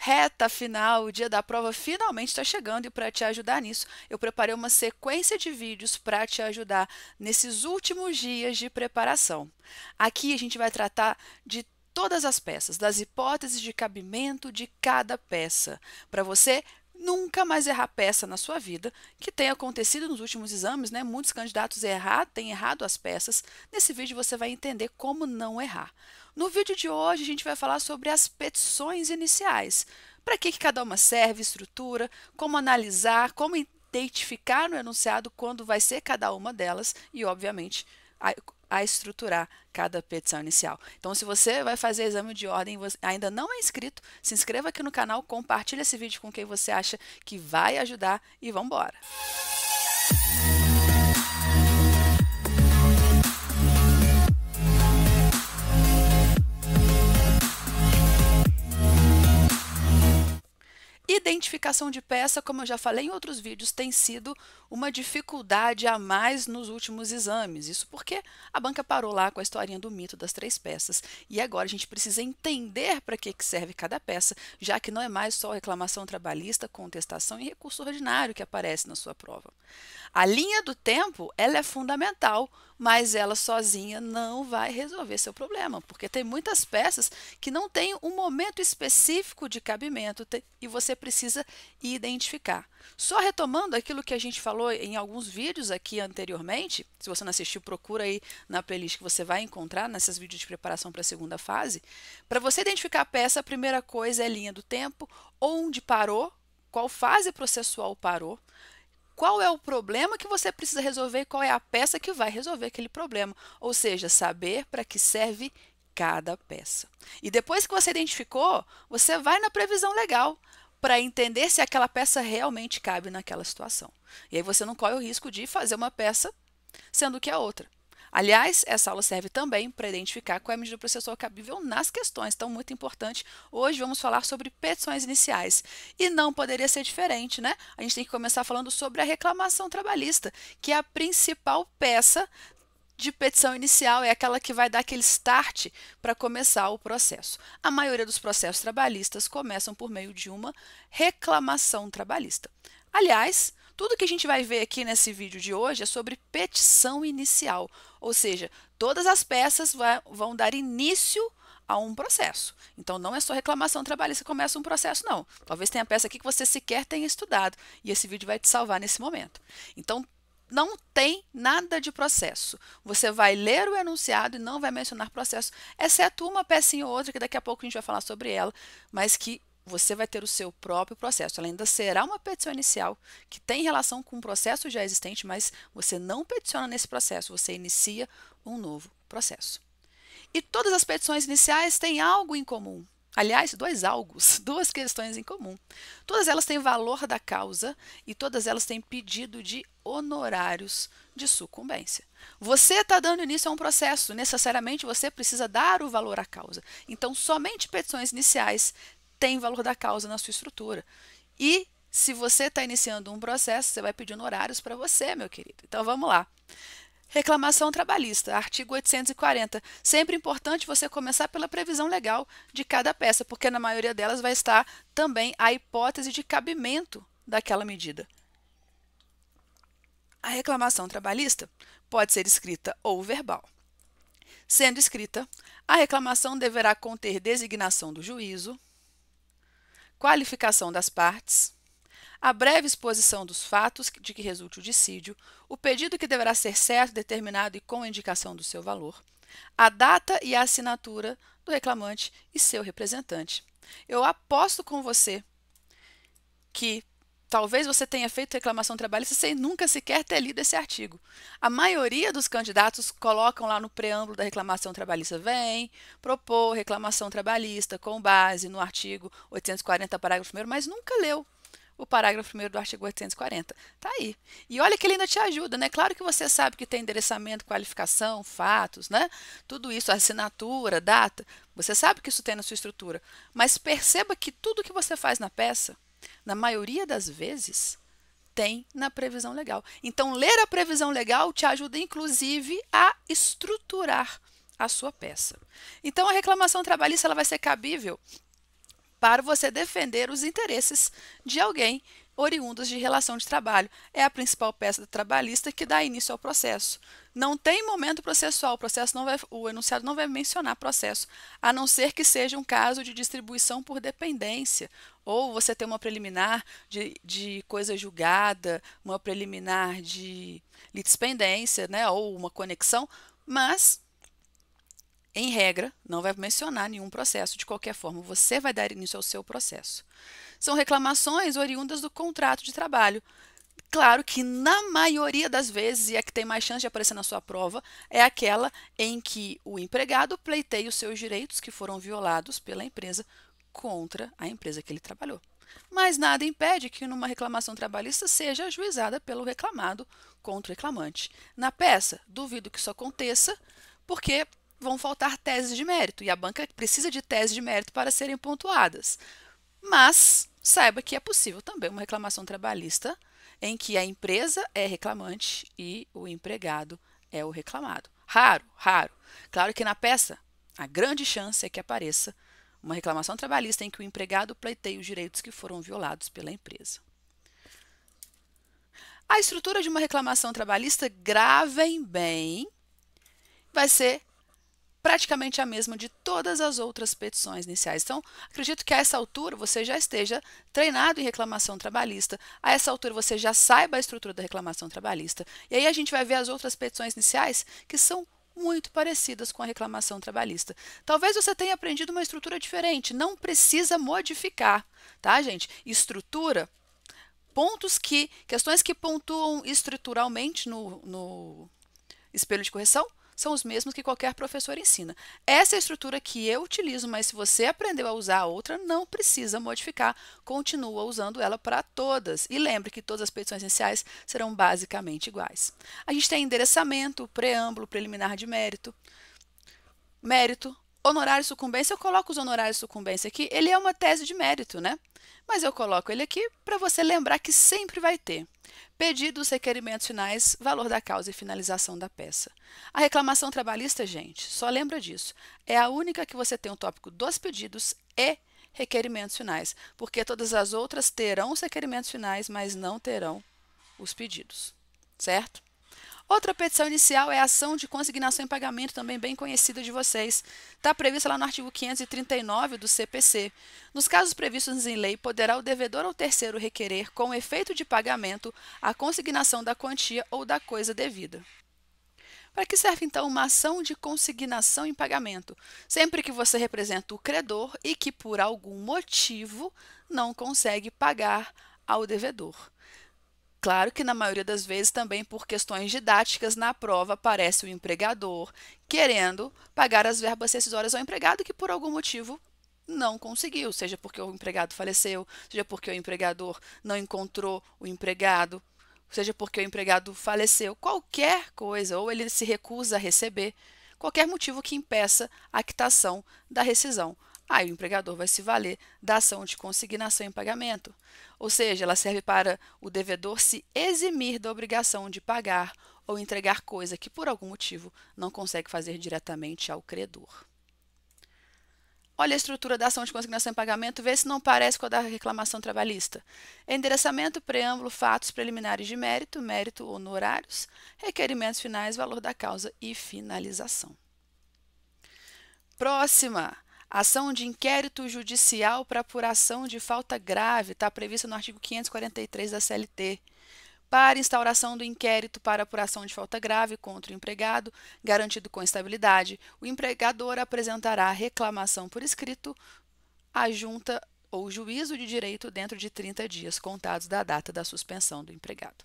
reta final, o dia da prova finalmente está chegando e para te ajudar nisso, eu preparei uma sequência de vídeos para te ajudar nesses últimos dias de preparação. Aqui a gente vai tratar de todas as peças, das hipóteses de cabimento de cada peça, para você nunca mais errar peça na sua vida, que tem acontecido nos últimos exames, né? Muitos candidatos têm errado as peças. Nesse vídeo você vai entender como não errar. No vídeo de hoje a gente vai falar sobre as petições iniciais. Para que cada uma serve, estrutura, como analisar, como identificar no enunciado quando vai ser cada uma delas e, obviamente, a estruturar cada petição inicial. Então, se você vai fazer exame de ordem e ainda não é inscrito, se inscreva aqui no canal, compartilhe esse vídeo com quem você acha que vai ajudar e vamos embora! Identificação de peça, como eu já falei em outros vídeos, tem sido uma dificuldade a mais nos últimos exames. Isso porque a banca parou lá com a historinha do mito das 3 peças. E agora a gente precisa entender para que serve cada peça, já que não é mais só reclamação trabalhista, contestação e recurso ordinário que aparece na sua prova. A linha do tempo, ela é fundamental, mas ela sozinha não vai resolver seu problema, porque tem muitas peças que não têm um momento específico de cabimento e você precisa identificar. Só retomando aquilo que a gente falou em alguns vídeos aqui anteriormente, se você não assistiu, procura aí na playlist que você vai encontrar nesses vídeos de preparação para a segunda fase. Para você identificar a peça, a primeira coisa é a linha do tempo, onde parou, qual fase processual parou, qual é o problema que você precisa resolver e qual é a peça que vai resolver aquele problema. Ou seja, saber para que serve cada peça. E depois que você identificou, você vai na previsão legal para entender se aquela peça realmente cabe naquela situação. E aí você não corre o risco de fazer uma peça sendo que a outra. Aliás, essa aula serve também para identificar qual é a medida processual cabível nas questões, então muito importante. Hoje vamos falar sobre petições iniciais e não poderia ser diferente, né? A gente tem que começar falando sobre a reclamação trabalhista, que é a principal peça de petição inicial, é aquela que vai dar aquele start para começar o processo. A maioria dos processos trabalhistas começam por meio de uma reclamação trabalhista. Aliás, tudo que a gente vai ver aqui nesse vídeo de hoje é sobre petição inicial, ou seja, todas as peças vão dar início a um processo. Então, não é só reclamação trabalhista que começa um processo, não. Talvez tenha peça aqui que você sequer tenha estudado, e esse vídeo vai te salvar nesse momento. Então, não tem nada de processo. Você vai ler o enunciado e não vai mencionar processo, exceto uma pecinha ou outra, que daqui a pouco a gente vai falar sobre ela, mas que você vai ter o seu próprio processo. Ela ainda será uma petição inicial que tem relação com um processo já existente, mas você não peticiona nesse processo, você inicia um novo processo. E todas as petições iniciais têm algo em comum. Aliás, dois algos, duas questões em comum. Todas elas têm valor da causa e todas elas têm pedido de honorários de sucumbência. Você está dando início a um processo, necessariamente você precisa dar o valor à causa. Então, somente petições iniciais têm valor da causa na sua estrutura. E se você está iniciando um processo, você vai pedir honorários para você, meu querido. Então, vamos lá. Reclamação trabalhista, artigo 840. Sempre importante você começar pela previsão legal de cada peça, porque na maioria delas vai estar também a hipótese de cabimento daquela medida. A reclamação trabalhista pode ser escrita ou verbal. Sendo escrita, a reclamação deverá conter designação do juízo, qualificação das partes, a breve exposição dos fatos de que resulte o dissídio, o pedido que deverá ser certo, determinado e com indicação do seu valor, a data e a assinatura do reclamante e seu representante. Eu aposto com você que talvez você tenha feito reclamação trabalhista sem nunca sequer ter lido esse artigo. A maioria dos candidatos colocam lá no preâmbulo da reclamação trabalhista: vem propor reclamação trabalhista com base no artigo 840, parágrafo 1º, mas nunca leu o parágrafo 1º do artigo 840. Tá aí. E olha que ele ainda te ajuda, né? Claro que você sabe que tem endereçamento, qualificação, fatos, né? Tudo isso, assinatura, data, você sabe que isso tem na sua estrutura. Mas perceba que tudo que você faz na peça, na maioria das vezes, tem na previsão legal. Então, ler a previsão legal te ajuda, inclusive, a estruturar a sua peça. Então, a reclamação trabalhista ela vai ser cabível para você defender os interesses de alguém oriundos de relação de trabalho. É a principal peça trabalhista que dá início ao processo. Não tem momento processual, o enunciado não vai mencionar processo, a não ser que seja um caso de distribuição por dependência, ou você tem uma preliminar de coisa julgada, uma preliminar de litispendência, né, ou uma conexão, mas em regra, não vai mencionar nenhum processo. De qualquer forma, você vai dar início ao seu processo. São reclamações oriundas do contrato de trabalho. Claro que na maioria das vezes, e a que tem mais chance de aparecer na sua prova, é aquela em que o empregado pleiteia os seus direitos que foram violados pela empresa contra a empresa que ele trabalhou. Mas nada impede que numa reclamação trabalhista seja ajuizada pelo reclamado contra o reclamante. Na peça, duvido que isso aconteça, porque vão faltar teses de mérito, e a banca precisa de teses de mérito para serem pontuadas. Mas saiba que é possível também uma reclamação trabalhista em que a empresa é reclamante e o empregado é o reclamado. Raro, raro. Claro que na peça, a grande chance é que apareça uma reclamação trabalhista em que o empregado pleiteia os direitos que foram violados pela empresa. A estrutura de uma reclamação trabalhista, gravem bem, vai ser praticamente a mesma de todas as outras petições iniciais. Então, acredito que a essa altura você já esteja treinado em reclamação trabalhista, a essa altura você já saiba a estrutura da reclamação trabalhista. E aí a gente vai ver as outras petições iniciais que são muito parecidas com a reclamação trabalhista. Talvez você tenha aprendido uma estrutura diferente, não precisa modificar, tá, gente? Estrutura, questões que pontuam estruturalmente no espelho de correção, são os mesmos que qualquer professor ensina. Essa é a estrutura que eu utilizo, mas se você aprendeu a usar a outra, não precisa modificar, continua usando ela para todas. E lembre que todas as petições iniciais serão basicamente iguais. A gente tem endereçamento, preâmbulo, preliminar de mérito, honorário e sucumbência. Eu coloco os honorários e sucumbência aqui, ele é uma tese de mérito, né? Mas eu coloco ele aqui para você lembrar que sempre vai ter pedidos, requerimentos finais, valor da causa e finalização da peça. A reclamação trabalhista, gente, só lembra disso. É a única que você tem o tópico dos pedidos e requerimentos finais, porque todas as outras terão os requerimentos finais, mas não terão os pedidos, certo? Outra petição inicial é a ação de consignação em pagamento, também bem conhecida de vocês. Está prevista lá no artigo 539 do CPC. Nos casos previstos em lei, poderá o devedor ou terceiro requerer, com efeito de pagamento, a consignação da quantia ou da coisa devida. Para que serve, então, uma ação de consignação em pagamento? Sempre que você representa o credor e que, por algum motivo, não consegue pagar ao devedor. Claro que na maioria das vezes também por questões didáticas na prova aparece o empregador querendo pagar as verbas rescisórias ao empregado que por algum motivo não conseguiu, seja porque o empregado faleceu, seja porque o empregador não encontrou o empregado, seja porque o empregado faleceu, qualquer coisa, ou ele se recusa a receber, qualquer motivo que impeça a quitação da rescisão. Aí o empregador vai se valer da ação de consignação em pagamento. Ou seja, ela serve para o devedor se eximir da obrigação de pagar ou entregar coisa que, por algum motivo, não consegue fazer diretamente ao credor. Olha a estrutura da ação de consignação em pagamento, vê se não parece com a da reclamação trabalhista. Endereçamento, preâmbulo, fatos preliminares de mérito, mérito, honorários, requerimentos finais, valor da causa e finalização. Próxima. Ação de inquérito judicial para apuração de falta grave, está prevista no artigo 543 da CLT. Para instauração do inquérito para apuração de falta grave contra o empregado, garantido com estabilidade, o empregador apresentará reclamação por escrito à junta ou juízo de direito dentro de 30 dias contados da data da suspensão do empregado.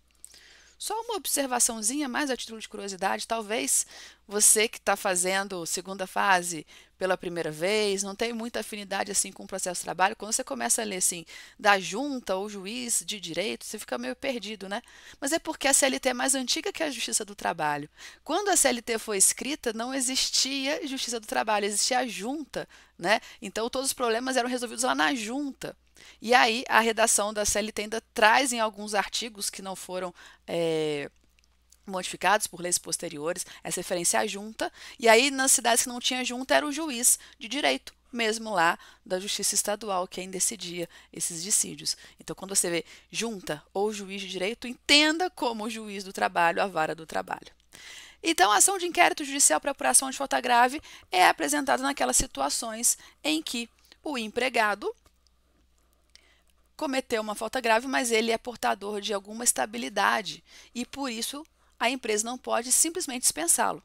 Só uma observaçãozinha mais a título de curiosidade, talvez você que está fazendo segunda fase pela primeira vez, não tem muita afinidade assim com o processo de trabalho, quando você começa a ler assim, da junta ou juiz de direito, você fica meio perdido, né? Mas é porque a CLT é mais antiga que a Justiça do Trabalho. Quando a CLT foi escrita, não existia Justiça do Trabalho, existia a junta, né? Então todos os problemas eram resolvidos lá na junta. E aí, a redação da CLT ainda traz em alguns artigos que não foram modificados por leis posteriores essa referência à junta. E aí, nas cidades que não tinha junta, era o juiz de direito mesmo lá da Justiça Estadual, quem decidia esses dissídios. Então, quando você vê junta ou juiz de direito, entenda como o juiz do trabalho, a vara do trabalho. Então, a ação de inquérito judicial para apuração de falta grave é apresentada naquelas situações em que o empregado cometeu uma falta grave, mas ele é portador de alguma estabilidade e, por isso, a empresa não pode simplesmente dispensá-lo.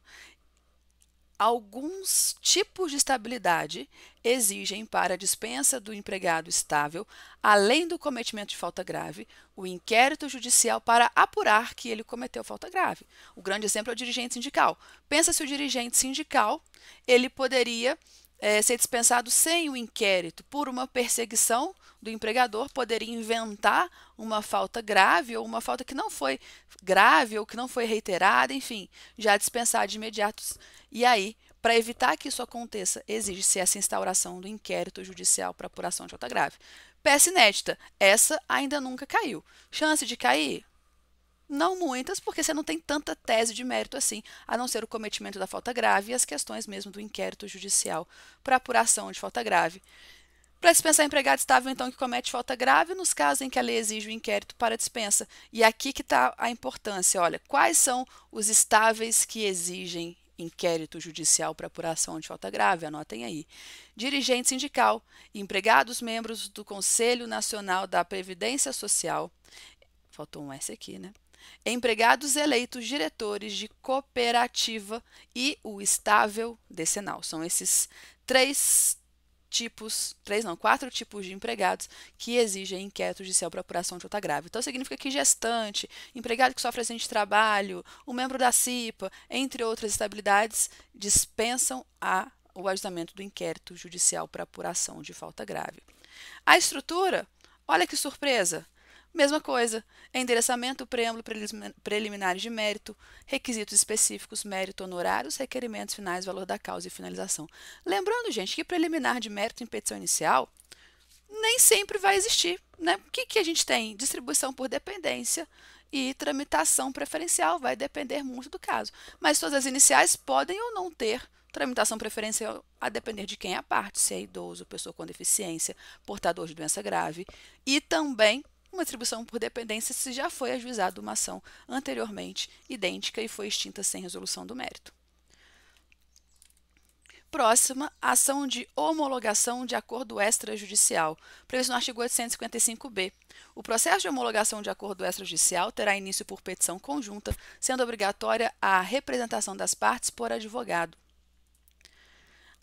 Alguns tipos de estabilidade exigem para a dispensa do empregado estável, além do cometimento de falta grave, o inquérito judicial para apurar que ele cometeu falta grave. O grande exemplo é o dirigente sindical. Pensa se o dirigente sindical ele poderia ser dispensado sem o inquérito por uma perseguição do empregador, poderia inventar uma falta grave ou uma falta que não foi grave ou que não foi reiterada, enfim, já dispensar de imediato. E aí, para evitar que isso aconteça, exige-se essa instauração do inquérito judicial para apuração de falta grave. Peça inédita, essa ainda nunca caiu. Chance de cair? Não muitas, porque você não tem tanta tese de mérito assim, a não ser o cometimento da falta grave e as questões mesmo do inquérito judicial para apuração de falta grave. Para dispensar empregado estável, então, que comete falta grave, nos casos em que a lei exige o inquérito para dispensa. E aqui que está a importância. Olha, quais são os estáveis que exigem inquérito judicial para apuração de falta grave? Anotem aí. Dirigente sindical, empregados membros do Conselho Nacional da Previdência Social. Faltou um S aqui, né? Empregados eleitos diretores de cooperativa e o estável decenal. São esses quatro tipos de empregados que exigem inquérito judicial para apuração de falta grave. Então, significa que gestante, empregado que sofre acidente de trabalho, um membro da CIPA, entre outras estabilidades, dispensam o ajuizamento do inquérito judicial para apuração de falta grave. A estrutura, olha que surpresa! Mesma coisa, endereçamento, preâmbulo, preliminares de mérito, requisitos específicos, mérito, honorários, requerimentos finais, valor da causa e finalização. Lembrando, gente, que preliminar de mérito em petição inicial nem sempre vai existir, né? O que a gente tem? Distribuição por dependência e tramitação preferencial, vai depender muito do caso. Mas todas as iniciais podem ou não ter tramitação preferencial a depender de quem é a parte, se é idoso, pessoa com deficiência, portador de doença grave e também uma distribuição por dependência se já foi ajuizada uma ação anteriormente idêntica e foi extinta sem resolução do mérito. Próxima, ação de homologação de acordo extrajudicial, previsto no artigo 855b. O processo de homologação de acordo extrajudicial terá início por petição conjunta, sendo obrigatória a representação das partes por advogado.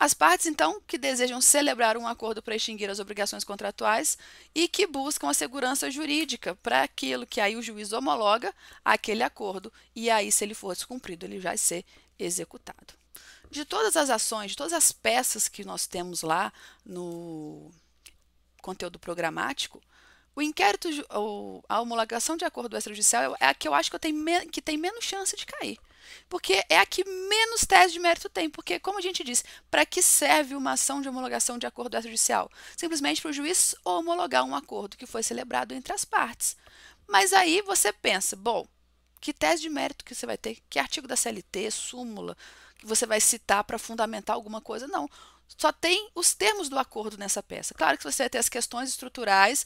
As partes, então, que desejam celebrar um acordo para extinguir as obrigações contratuais e que buscam a segurança jurídica para aquilo que aí o juiz homologa aquele acordo e aí, se ele for descumprido, ele vai ser executado. De todas as ações, de todas as peças que nós temos lá no conteúdo programático, o inquérito, a homologação de acordo extrajudicial é a que eu acho que tem menos chance de cair. Porque é a que menos tese de mérito tem. Porque, como a gente disse, para que serve uma ação de homologação de acordo extrajudicial? Simplesmente para o juiz homologar um acordo que foi celebrado entre as partes. Mas aí você pensa, bom, que tese de mérito que você vai ter? Que artigo da CLT, súmula, que você vai citar para fundamentar alguma coisa? Não. Só tem os termos do acordo nessa peça. Claro que você vai ter as questões estruturais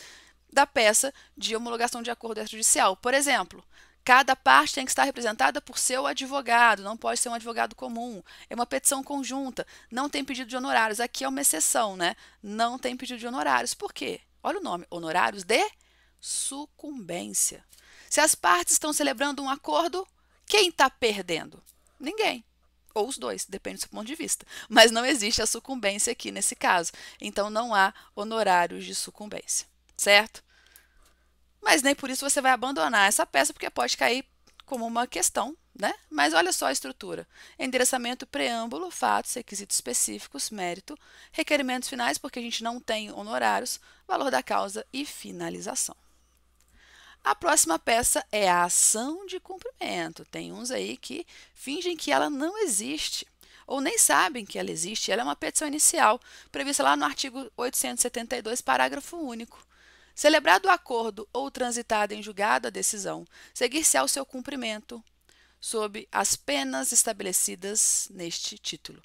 da peça de homologação de acordo extrajudicial. Por exemplo, cada parte tem que estar representada por seu advogado, não pode ser um advogado comum. É uma petição conjunta, não tem pedido de honorários. Aqui é uma exceção, né? Não tem pedido de honorários. Por quê? Olha o nome, honorários de sucumbência. Se as partes estão celebrando um acordo, quem está perdendo? Ninguém. Ou os dois, depende do seu ponto de vista. Mas não existe a sucumbência aqui nesse caso. Então, não há honorários de sucumbência, certo? Mas nem por isso você vai abandonar essa peça, porque pode cair como uma questão, né? Mas olha só a estrutura. Endereçamento, preâmbulo, fatos, requisitos específicos, mérito, requerimentos finais, porque a gente não tem honorários, valor da causa e finalização. A próxima peça é a ação de cumprimento. Tem uns aí que fingem que ela não existe, ou nem sabem que ela existe. Ela é uma petição inicial, prevista lá no artigo 872, parágrafo único. Celebrado o acordo ou transitada em julgado a decisão, seguir-se-á o seu cumprimento, sob as penas estabelecidas neste título.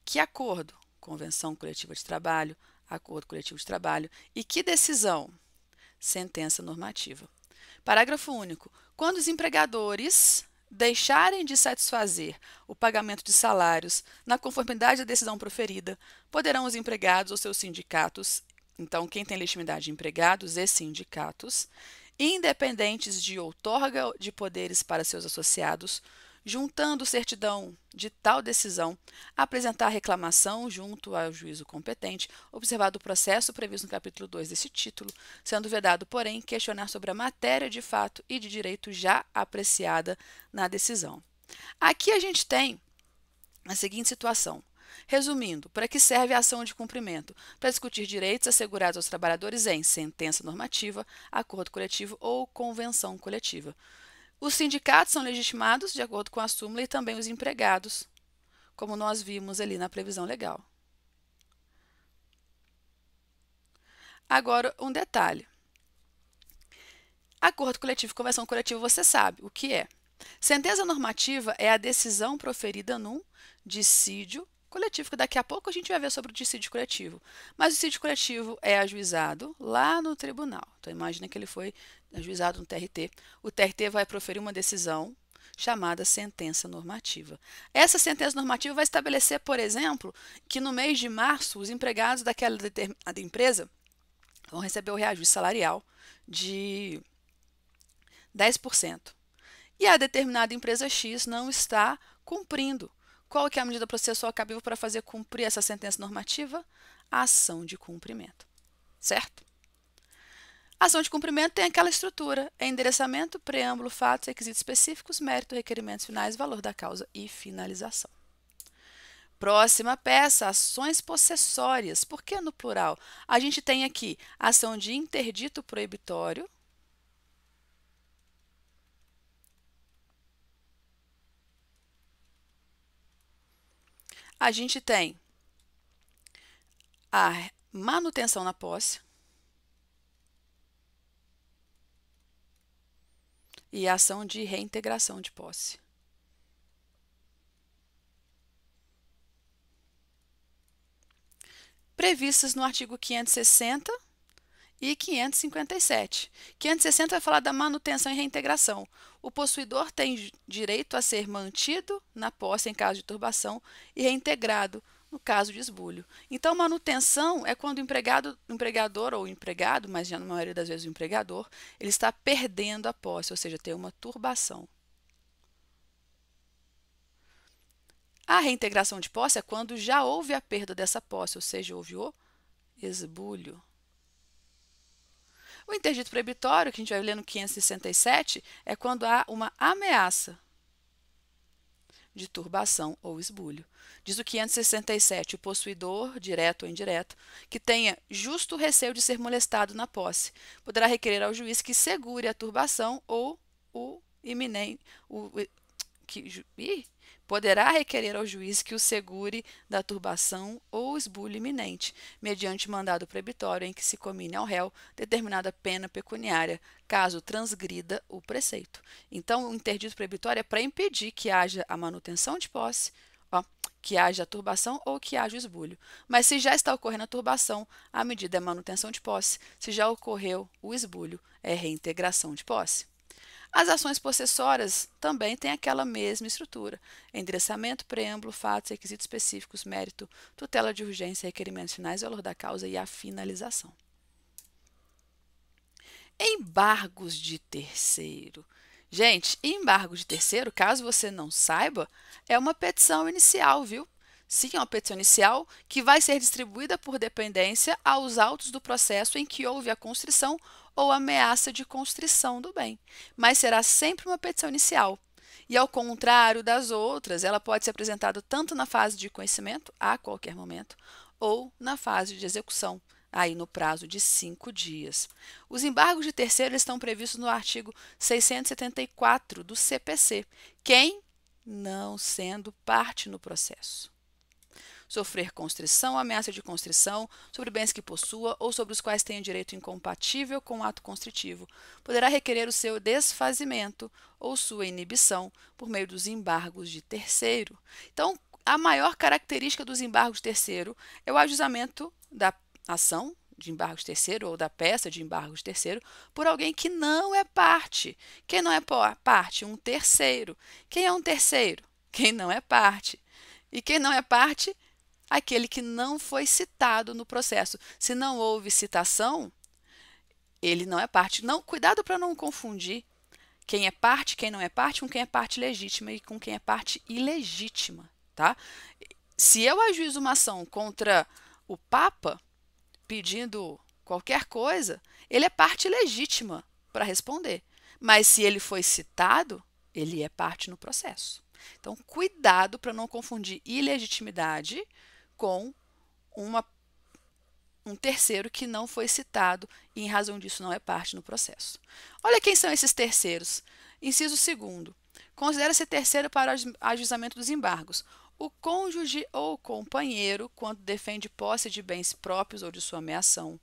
Que acordo? convenção coletiva de trabalho, acordo coletivo de trabalho. E que decisão? Sentença normativa. Parágrafo único. Quando os empregadores deixarem de satisfazer o pagamento de salários na conformidade da decisão proferida, poderão os empregados ou seus sindicatos, então quem tem legitimidade de empregados e sindicatos, independentes de outorga de poderes para seus associados, juntando certidão de tal decisão, apresentar reclamação junto ao juízo competente, observado o processo previsto no capítulo 2 desse título, sendo vedado, porém, questionar sobre a matéria de fato e de direito já apreciada na decisão. Aqui a gente tem a seguinte situação. Resumindo, para que serve a ação de cumprimento? Para discutir direitos assegurados aos trabalhadores em sentença normativa, acordo coletivo ou convenção coletiva. Os sindicatos são legitimados de acordo com a súmula e também os empregados, como nós vimos ali na previsão legal. Agora, um detalhe. Acordo coletivo e convenção coletiva, você sabe o que é. Sentença normativa é a decisão proferida num dissídio coletivo, que daqui a pouco a gente vai ver sobre o dissídio coletivo. Mas o dissídio coletivo é ajuizado lá no tribunal. Então, imagina que ele foi ajuizado no TRT. O TRT vai proferir uma decisão chamada sentença normativa. Essa sentença normativa vai estabelecer, por exemplo, que no mês de março os empregados daquela determinada empresa vão receber o reajuste salarial de 10%. E a determinada empresa X não está cumprindo. Qual que é a medida processual cabível para fazer cumprir essa sentença normativa? A ação de cumprimento, certo? A ação de cumprimento tem aquela estrutura: endereçamento, preâmbulo, fatos, requisitos específicos, mérito, requerimentos finais, valor da causa e finalização. Próxima peça, ações possessórias. Por que no plural? A gente tem aqui ação de interdito proibitório, a gente tem a manutenção na posse e a ação de reintegração de posse. Previstas no artigo 560 e 557. 560 vai falar da manutenção e reintegração. O possuidor tem direito a ser mantido na posse em caso de turbação e reintegrado no caso de esbulho. Então, manutenção é quando o empregador ou o empregado, mas já na maioria das vezes o empregador, ele está perdendo a posse, ou seja, tem uma turbação. A reintegração de posse é quando já houve a perda dessa posse, ou seja, houve o esbulho. O interdito proibitório, que a gente vai ler no 567, é quando há uma ameaça de turbação ou esbulho. Diz o 567, o possuidor, direto ou indireto, que tenha justo receio de ser molestado na posse, poderá requerer ao juiz que segure a turbação ou o iminente... poderá requerer ao juiz que o segure da turbação ou esbulho iminente, mediante mandado proibitório em que se comine ao réu determinada pena pecuniária, caso transgrida o preceito. Então, o interdito proibitório é para impedir que haja a manutenção de posse, que haja a turbação ou que haja o esbulho. Mas se já está ocorrendo a turbação, a medida é manutenção de posse. Se já ocorreu o esbulho, é reintegração de posse. As ações possessórias também têm aquela mesma estrutura: endereçamento, preâmbulo, fatos, requisitos específicos, mérito, tutela de urgência, requerimentos finais, valor da causa e a finalização. Embargos de terceiro. Gente, embargo de terceiro, caso você não saiba, é uma petição inicial, viu? Sim, é uma petição inicial que vai ser distribuída por dependência aos autos do processo em que houve a constrição ou ameaça de constrição do bem, mas será sempre uma petição inicial. E ao contrário das outras, ela pode ser apresentada tanto na fase de conhecimento, a qualquer momento, ou na fase de execução, aí no prazo de 5 dias. Os embargos de terceiro estão previstos no artigo 674 do CPC, quem não sendo parte no processo. Sofrer constrição, ameaça de constrição, sobre bens que possua ou sobre os quais tenha direito incompatível com o ato constritivo, poderá requerer o seu desfazimento ou sua inibição por meio dos embargos de terceiro. Então, a maior característica dos embargos de terceiro é o ajuizamento da ação de embargo de terceiro ou da peça de embargo de terceiro por alguém que não é parte. Quem não é parte? Um terceiro. Quem é um terceiro? Quem não é parte. E quem não é parte? Aquele que não foi citado no processo. Se não houve citação, ele não é parte. Não, cuidado para não confundir quem é parte, quem não é parte, com quem é parte legítima e com quem é parte ilegítima, tá? Se eu ajuizo uma ação contra o Papa pedindo qualquer coisa, ele é parte legítima para responder. Mas se ele foi citado, ele é parte no processo. Então, cuidado para não confundir ilegitimidade com um terceiro que não foi citado e, em razão disso, não é parte no processo. Olha quem são esses terceiros. Inciso 2º. Considera-se terceiro para o ajuizamento dos embargos o cônjuge ou companheiro quando defende posse de bens próprios ou de sua ameação,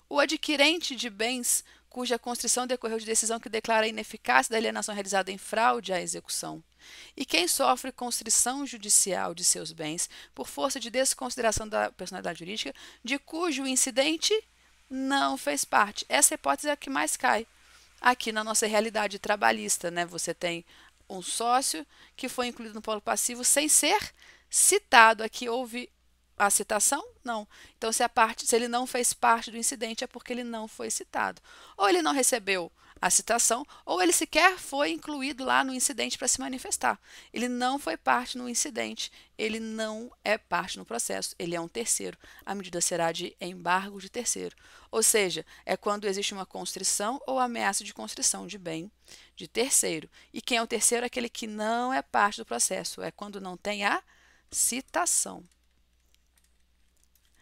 o adquirente de bens cuja constrição decorreu de decisão que declara a ineficácia da alienação realizada em fraude à execução, e quem sofre constrição judicial de seus bens por força de desconsideração da personalidade jurídica de cujo incidente não fez parte. Essa hipótese é a que mais cai aqui na nossa realidade trabalhista, né? Você tem um sócio que foi incluído no polo passivo sem ser citado. Aqui houve a citação? Não. Então, se ele não fez parte do incidente, é porque ele não foi citado. Ou ele não recebeu a citação, ou ele sequer foi incluído lá no incidente para se manifestar. Ele não foi parte no incidente, ele não é parte no processo, ele é um terceiro. A medida será de embargo de terceiro. Ou seja, é quando existe uma constrição ou ameaça de constrição de bem de terceiro. E quem é o terceiro é aquele que não é parte do processo, é quando não tem a citação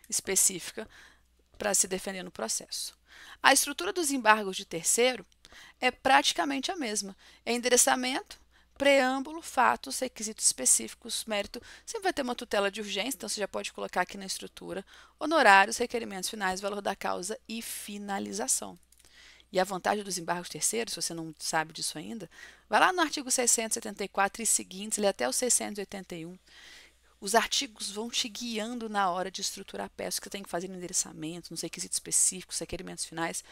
específica para se defender no processo. A estrutura dos embargos de terceiro é praticamente a mesma. É endereçamento, preâmbulo, fatos, requisitos específicos, mérito. Sempre vai ter uma tutela de urgência, então você já pode colocar aqui na estrutura honorários, requerimentos finais, valor da causa e finalização. E a vantagem dos embargos terceiros, se você não sabe disso ainda, vai lá no artigo 674 e seguintes, lê até o 681. Os artigos vão te guiando na hora de estruturar a peça, que você tem que fazer no endereçamento, nos requisitos específicos, requerimentos finais.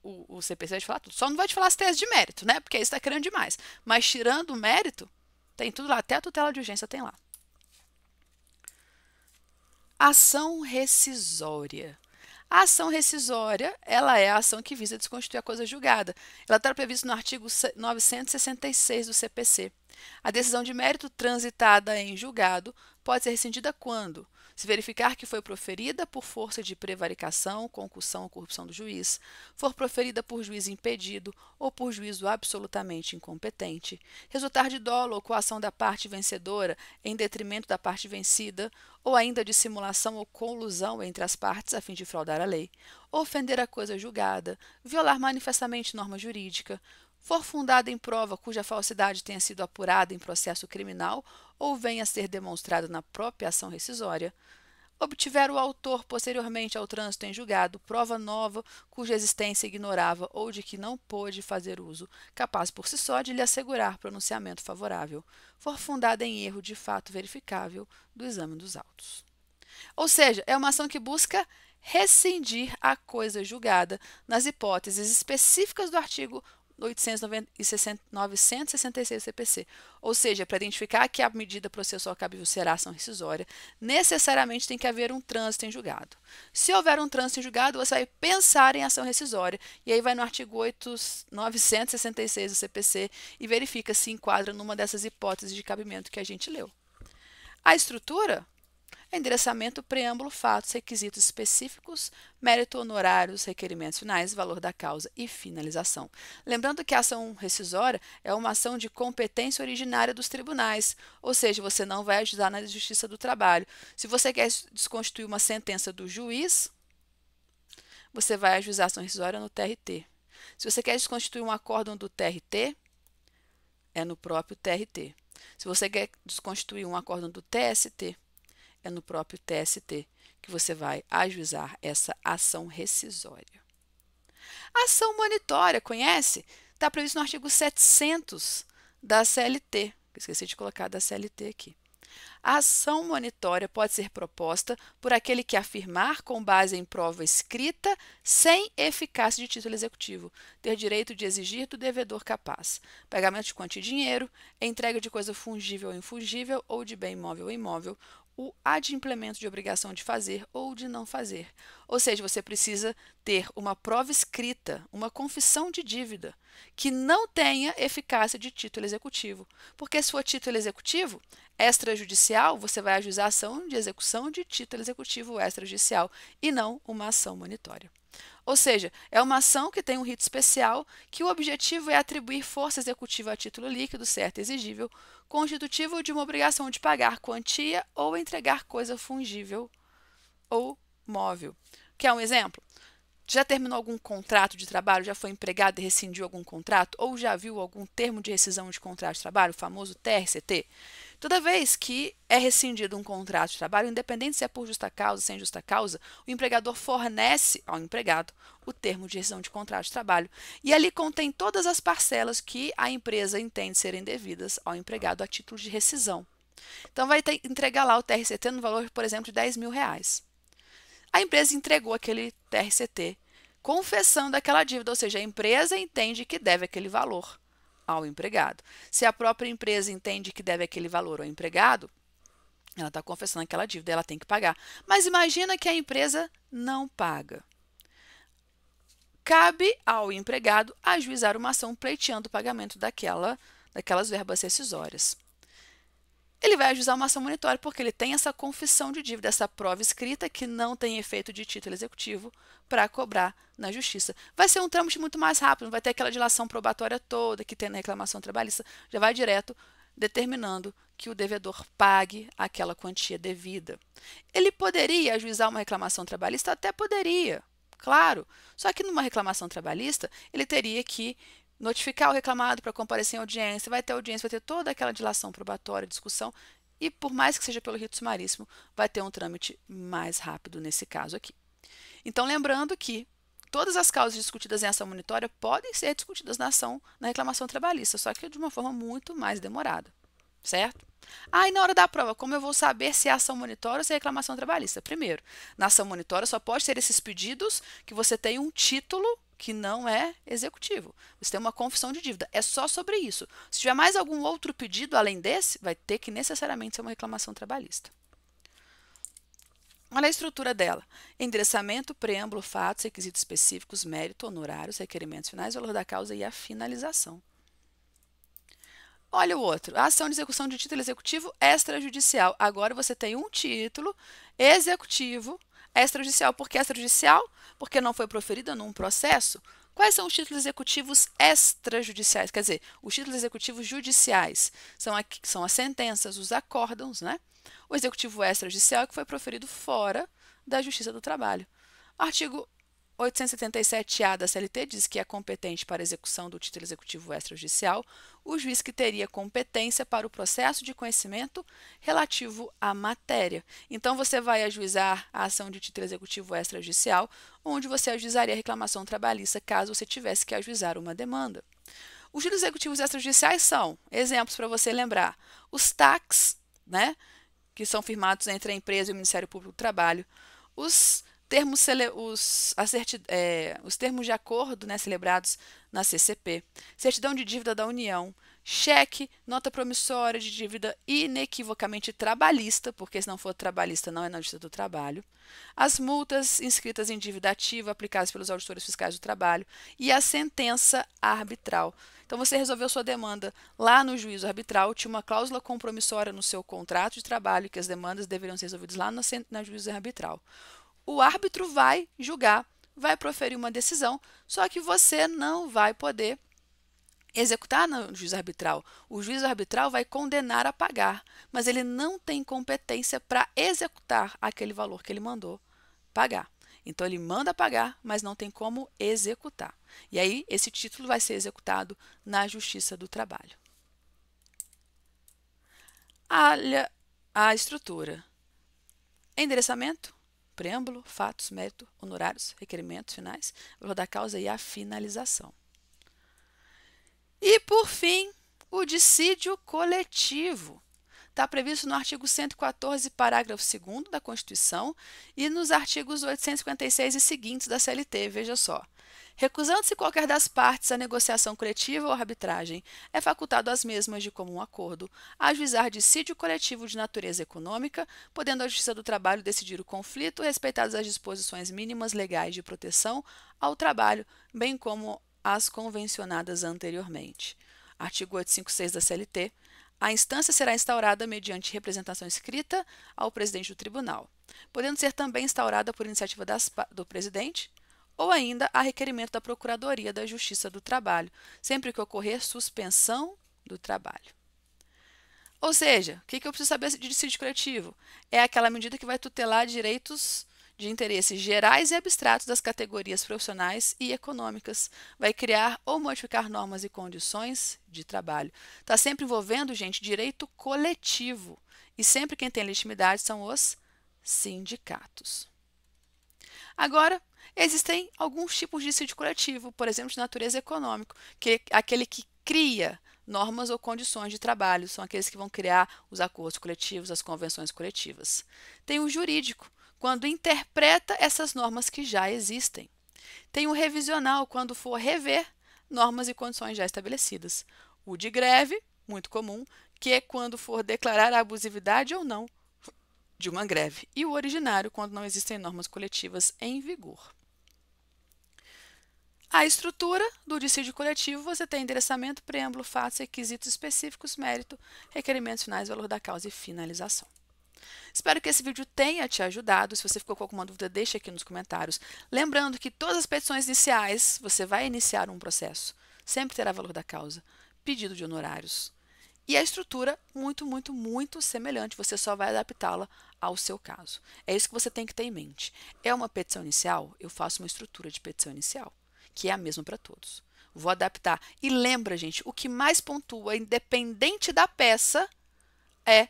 O CPC vai te falar tudo. Só não vai te falar as teses de mérito, né? Porque aí você está querendo demais. Mas tirando o mérito, tem tudo lá, até a tutela de urgência tem lá. Ação rescisória. A ação rescisória, ela é a ação que visa desconstituir a coisa julgada. Ela está prevista no artigo 966 do CPC. A decisão de mérito transitada em julgado pode ser rescindida quando se verificar que foi proferida por força de prevaricação, concussão ou corrupção do juiz, for proferida por juiz impedido ou por juízo absolutamente incompetente, resultar de dolo ou coação da parte vencedora em detrimento da parte vencida, ou ainda de simulação ou colusão entre as partes a fim de fraudar a lei, ofender a coisa julgada, violar manifestamente norma jurídica, for fundada em prova cuja falsidade tenha sido apurada em processo criminal ou venha a ser demonstrada na própria ação rescisória, obtiver o autor posteriormente ao trânsito em julgado prova nova cuja existência ignorava ou de que não pôde fazer uso, capaz por si só de lhe assegurar pronunciamento favorável, for fundada em erro de fato verificável do exame dos autos. Ou seja, é uma ação que busca rescindir a coisa julgada nas hipóteses específicas do artigo 966 CPC, ou seja, para identificar que a medida processual cabível será ação rescisória, necessariamente tem que haver um trânsito em julgado. Se houver um trânsito em julgado, você vai pensar em ação rescisória, e aí vai no artigo 966 do CPC e verifica se enquadra numa dessas hipóteses de cabimento que a gente leu. A estrutura: endereçamento, preâmbulo, fatos, requisitos específicos, mérito, honorários, requerimentos finais, valor da causa e finalização. Lembrando que a ação rescisória é uma ação de competência originária dos tribunais, ou seja, você não vai ajuizar na Justiça do Trabalho. Se você quer desconstituir uma sentença do juiz, você vai ajuizar a ação rescisória no TRT. Se você quer desconstituir um acórdão do TRT, é no próprio TRT. Se você quer desconstituir um acórdão do TST, é no próprio TST que você vai ajuizar essa ação rescisória. A ação monitória, conhece? Está previsto no artigo 700 da CLT. Esqueci de colocar da CLT aqui. A ação monitória pode ser proposta por aquele que afirmar com base em prova escrita sem eficácia de título executivo, ter direito de exigir do devedor capaz, pagamento de quantia de dinheiro, entrega de coisa fungível ou infungível ou de bem imóvel ou imóvel, o adimplemento de obrigação de fazer ou de não fazer. Ou seja, você precisa ter uma prova escrita, uma confissão de dívida, que não tenha eficácia de título executivo. Porque se for título executivo, extrajudicial, você vai ajuizar a ação de execução de título executivo extrajudicial e não uma ação monitória. Ou seja, é uma ação que tem um rito especial que o objetivo é atribuir força executiva a título líquido, certo e exigível, constitutivo de uma obrigação de pagar quantia ou entregar coisa fungível ou móvel. Quer um exemplo? Já terminou algum contrato de trabalho? Já foi empregado e rescindiu algum contrato? Ou já viu algum termo de rescisão de contrato de trabalho, o famoso TRCT? Toda vez que é rescindido um contrato de trabalho, independente se é por justa causa ou sem justa causa, o empregador fornece ao empregado o termo de rescisão de contrato de trabalho. E ali contém todas as parcelas que a empresa entende serem devidas ao empregado a título de rescisão. Então, vai entregar lá o TRCT no valor, por exemplo, de R$ 10.000. A empresa entregou aquele TRCT confessando aquela dívida, ou seja, a empresa entende que deve aquele valor ao empregado. Se a própria empresa entende que deve aquele valor ao empregado, ela está confessando aquela dívida, ela tem que pagar. Mas imagina que a empresa não paga. Cabe ao empregado ajuizar uma ação pleiteando o pagamento daquelas verbas rescisórias. Ele vai ajuizar uma ação monitória porque ele tem essa confissão de dívida, essa prova escrita que não tem efeito de título executivo para cobrar na justiça. Vai ser um trâmite muito mais rápido, não vai ter aquela dilação probatória toda que tem na reclamação trabalhista, já vai direto determinando que o devedor pague aquela quantia devida. Ele poderia ajuizar uma reclamação trabalhista? Até poderia, claro. Só que numa reclamação trabalhista, ele teria que notificar o reclamado para comparecer em audiência, vai ter toda aquela dilação probatória, discussão, e por mais que seja pelo rito sumaríssimo, vai ter um trâmite mais rápido nesse caso aqui. Então, lembrando que todas as causas discutidas em ação monitória podem ser discutidas na reclamação trabalhista, só que de uma forma muito mais demorada, certo? E na hora da prova, como eu vou saber se é ação monitória ou se é reclamação trabalhista? Primeiro, na ação monitória só pode ser esses pedidos que você tem um título que não é executivo. Você tem uma confissão de dívida. É só sobre isso. Se tiver mais algum outro pedido além desse, vai ter que necessariamente ser uma reclamação trabalhista. Olha a estrutura dela. Endereçamento, preâmbulo, fatos, requisitos específicos, mérito, honorários, requerimentos finais, valor da causa e a finalização. Olha o outro. A ação de execução de título executivo extrajudicial. Agora você tem um título executivo extrajudicial. Por que extrajudicial? Porque não foi proferida num processo. Quais são os títulos executivos extrajudiciais? Quer dizer, os títulos executivos judiciais são as sentenças, os acórdãos, né? O executivo extrajudicial é que foi proferido fora da Justiça do Trabalho. Artigo 877-A da CLT diz que é competente para execução do título executivo extrajudicial o juiz que teria competência para o processo de conhecimento relativo à matéria. Então, você vai ajuizar a ação de título executivo extrajudicial, onde você ajuizaria a reclamação trabalhista caso você tivesse que ajuizar uma demanda. Os títulos executivos extrajudiciais são, exemplos para você lembrar, os TACs, né, que são firmados entre a empresa e o Ministério Público do Trabalho, os termos de acordo, né, celebrados na CCP, certidão de dívida da União, cheque, nota promissória de dívida inequivocamente trabalhista, porque se não for trabalhista não é na Justiça do Trabalho, as multas inscritas em dívida ativa aplicadas pelos auditores fiscais do trabalho e a sentença arbitral. Então, você resolveu sua demanda lá no juízo arbitral, tinha uma cláusula compromissória no seu contrato de trabalho que as demandas deveriam ser resolvidas lá na juízo arbitral. O árbitro vai julgar, vai proferir uma decisão, só que você não vai poder executar no juízo arbitral. O juízo arbitral vai condenar a pagar, mas ele não tem competência para executar aquele valor que ele mandou pagar. Então, ele manda pagar, mas não tem como executar. E aí, esse título vai ser executado na Justiça do Trabalho. Olha a estrutura. Endereçamento, preâmbulo, fatos, mérito, honorários, requerimentos finais, valor da causa e a finalização. E, por fim, o dissídio coletivo. está previsto no artigo 114, parágrafo 2º da Constituição e nos artigos 856 e seguintes da CLT, veja só. Recusando-se qualquer das partes à negociação coletiva ou arbitragem, é facultado às mesmas, de comum acordo, ajuizar dissídio coletivo de natureza econômica, podendo a Justiça do Trabalho decidir o conflito, respeitadas as disposições mínimas legais de proteção ao trabalho, bem como as convencionadas anteriormente. Artigo 856 da CLT. A instância será instaurada mediante representação escrita ao presidente do tribunal, podendo ser também instaurada por iniciativa do presidente, ou ainda a requerimento da Procuradoria da Justiça do Trabalho, sempre que ocorrer suspensão do trabalho. Ou seja, o que eu preciso saber de dissídio coletivo? É aquela medida que vai tutelar direitos de interesses gerais e abstratos das categorias profissionais e econômicas, vai criar ou modificar normas e condições de trabalho. Está sempre envolvendo, gente, direito coletivo. E sempre quem tem legitimidade são os sindicatos. Agora, existem alguns tipos de dissídio coletivo, por exemplo, de natureza econômica, que é aquele que cria normas ou condições de trabalho, são aqueles que vão criar os acordos coletivos, as convenções coletivas. Tem o jurídico, quando interpreta essas normas que já existem. Tem o revisional, quando for rever normas e condições já estabelecidas. O de greve, muito comum, que é quando for declarar a abusividade ou não de uma greve. E o originário, quando não existem normas coletivas em vigor. A estrutura do dissídio coletivo, você tem endereçamento, preâmbulo, fatos, requisitos específicos, mérito, requerimentos finais, valor da causa e finalização. Espero que esse vídeo tenha te ajudado. Se você ficou com alguma dúvida, deixe aqui nos comentários. Lembrando que todas as petições iniciais, você vai iniciar um processo. Sempre terá valor da causa, pedido de honorários. E a estrutura, muito semelhante. Você só vai adaptá-la ao seu caso. É isso que você tem que ter em mente. É uma petição inicial? Eu faço uma estrutura de petição inicial, que é a mesma para todos. Vou adaptar. E lembra, gente, o que mais pontua, independente da peça, é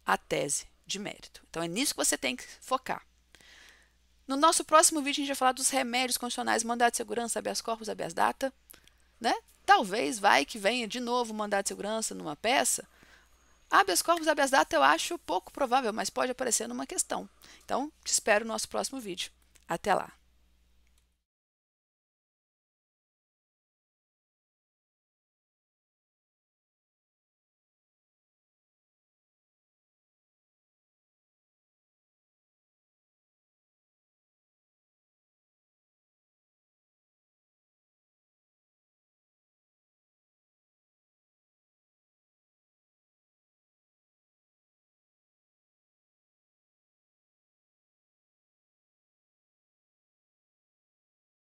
a tese de mérito. Então, é nisso que você tem que focar. No nosso próximo vídeo, a gente vai falar dos remédios constitucionais, mandado de segurança, habeas corpus, habeas data, né? Talvez vai que venha de novo mandado de segurança numa peça. Habeas corpus, habeas data eu acho pouco provável, mas pode aparecer numa questão. Então, te espero no nosso próximo vídeo. Até lá!